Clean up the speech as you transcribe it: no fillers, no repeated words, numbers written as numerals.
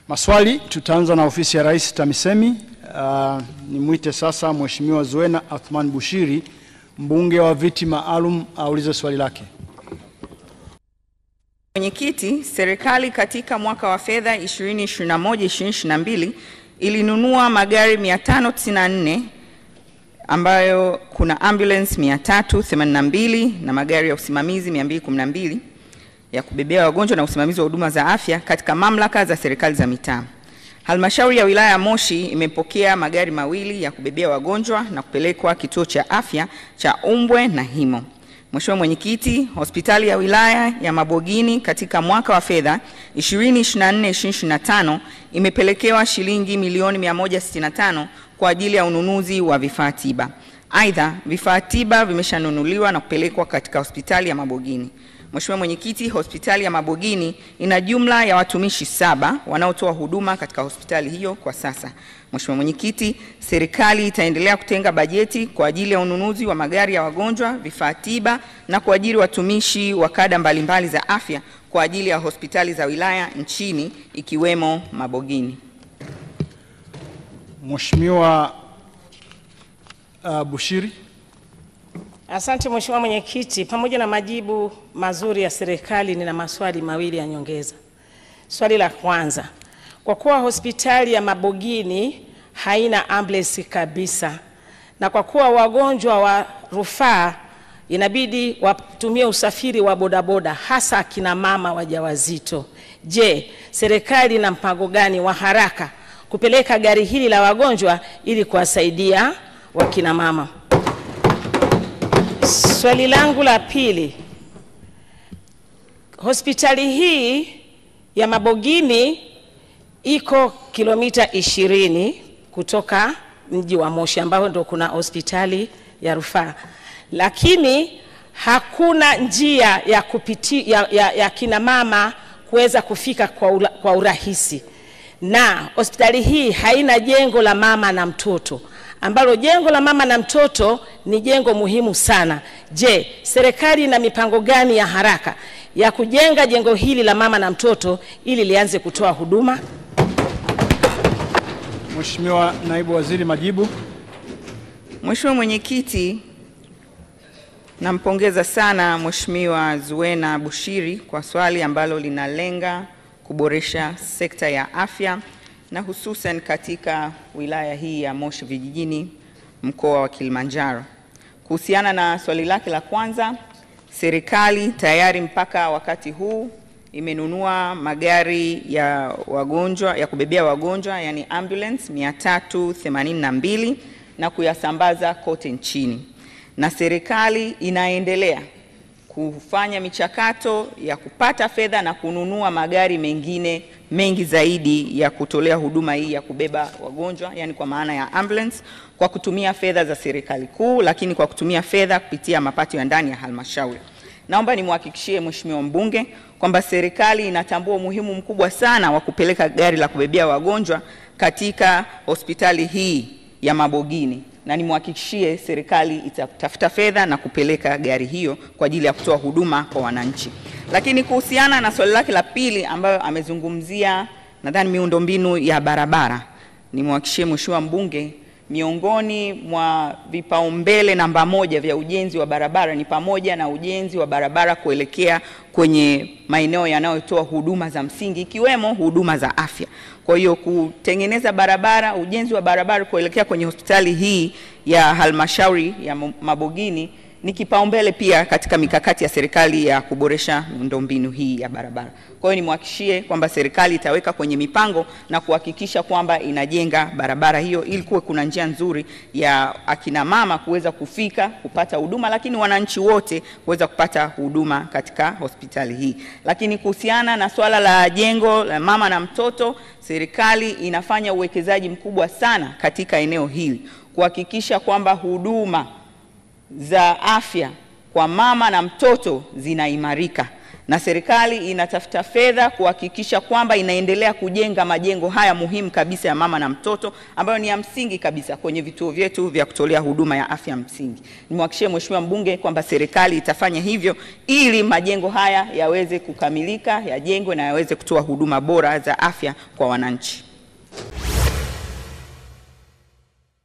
Maswali, tutaanza na ofisi ya Rais TAMISEMI. Nimwite sasa Mheshimiwa Zuena Athman Bushiri, mbunge wa viti maalum, aulize swali lake. Mwenyekiti, serikali katika mwaka wa fedha 2021-2022 ilinunua magari 594 ambayo kuna ambulance 382 na magari ya usimamizi 212 ya kubebea wagonjwa na usimamizi wa huduma za afya katika mamlaka za serikali za mitaa. Halmashauri ya wilaya ya Moshi imepokea magari mawili ya kubebea wagonjwa na kupelekwa kituo cha afya cha Umbwe na Himo. Mheshimiwa Mwenyekiti, hospitali ya wilaya ya Mabogini katika mwaka wa fedha 2024-2025 imepelekewa shilingi milioni 165 kwa ajili ya ununuzi wa vifaa tiba. Aidha, vifaa tiba vimeshanunuliwa na kupelekwa katika hospitali ya Mabogini. Mheshimiwa Mwenyekiti, hospitali ya Mabogini ina jumla ya watumishi 7 wanaotoa huduma katika hospitali hiyo kwa sasa. Mheshimiwa Mwenyekiti, serikali itaendelea kutenga bajeti kwa ajili ya ununuzi wa magari ya wagonjwa, vifaa tiba na kuajiri watumishi wa kada mbalimbali za afya kwa ajili ya hospitali za wilaya nchini ikiwemo Mabogini. Mheshimiwa Bushiri. Asante Mheshimiwa Mwenyekiti, pamoja na majibu mazuri ya serikali nina maswali mawili ya nyongeza. Swali la kwanza, kwa kuwa hospitali ya Mabogini haina ambulance kabisa na kwa kuwa wagonjwa wa rufaa inabidi watumie usafiri wa bodaboda hasa akina mama wajawazito, je, serikali ina mpango gani wa haraka kupeleka gari hili la wagonjwa ili kuwasaidia wakina mama? Swali langu la pili, hospitali hii ya Mabogini iko kilomita 20 kutoka mji wa Moshi ambao ndio kuna hospitali ya rufaa, lakini hakuna njia ya kupitia ya kina mama kuweza kufika kwa urahisi, na hospitali hii haina jengo la mama na mtoto ambalo jengo la mama na mtoto ni jengo muhimu sana. Je, serikali ina mipango gani ya haraka ya kujenga jengo hili la mama na mtoto ili lianze kutoa huduma? Mheshimiwa Naibu Waziri, majibu. Mheshimiwa Mwenyekiti, nampongeza sana Mheshimiwa Zuena Bushiri kwa swali ambalo linalenga kuboresha sekta ya afya na hususan katika wilaya hii ya Moshi vijijini, mkoa wa Kilimanjaro. Kuhusiana na swali lake la kwanza, serikali tayari mpaka wakati huu imenunua magari ya wagonjwa ya kubebea wagonjwa yani ambulance 382 na kuyasambaza kote nchini. Na serikali inaendelea kufanya michakato ya kupata fedha na kununua magari mengine mengi zaidi ya kutolea huduma hii ya kubeba wagonjwa, yani kwa maana ya ambulance, kwa kutumia fedha za serikali kuu, lakini kwa kutumia fedha kupitia mapato ya ndani ya halmashauri. Naomba nimhakikishie Mheshimiwa mbunge kwamba serikali inatambua umuhimu mkubwa sana wa kupeleka gari la kubebea wagonjwa katika hospitali hii ya Mabogini, na nimhakikishie serikali itatafuta fedha na kupeleka gari hiyo kwa ajili ya kutoa huduma kwa wananchi. Lakini kuhusiana na swali lake la pili ambayo amezungumzia nadhani miundombinu ya barabara, nimhakikishie Mheshimiwa mbunge miongoni mwa vipaumbele namba 1 vya ujenzi wa barabara ni pamoja na ujenzi wa barabara kuelekea kwenye maeneo yanayotoa huduma za msingi ikiwemo huduma za afya. Kwa hiyo kutengeneza barabara, ujenzi wa barabara kuelekea kwenye hospitali hii ya halmashauri ya Mabogini ni kipaumbele pia katika mikakati ya serikali ya kuboresha miundombinu hii ya barabara. Kwa hiyo nimhakikishie kwamba serikali itaweka kwenye mipango na kuhakikisha kwamba inajenga barabara hiyo ili kuwe kuna njia nzuri ya akina mama kuweza kufika kupata huduma, lakini wananchi wote kuweza kupata huduma katika hospitali hii. Lakini kuhusiana na swala la jengo la mama na mtoto, serikali inafanya uwekezaji mkubwa sana katika eneo hili kuhakikisha kwamba huduma za afya kwa mama na mtoto zinaimarika. na serikali inatafuta fedha kuhakikisha kwamba inaendelea kujenga majengo haya muhimu kabisa ya mama na mtoto ambayo ni ya msingi kabisa kwenye vituo vyetu vya kutolea huduma ya afya msingi. Nimhakikishie Mheshimiwa mbunge kwamba serikali itafanya hivyo ili majengo haya yaweze kukamilika, yajengwe na yaweze kutoa huduma bora za afya kwa wananchi.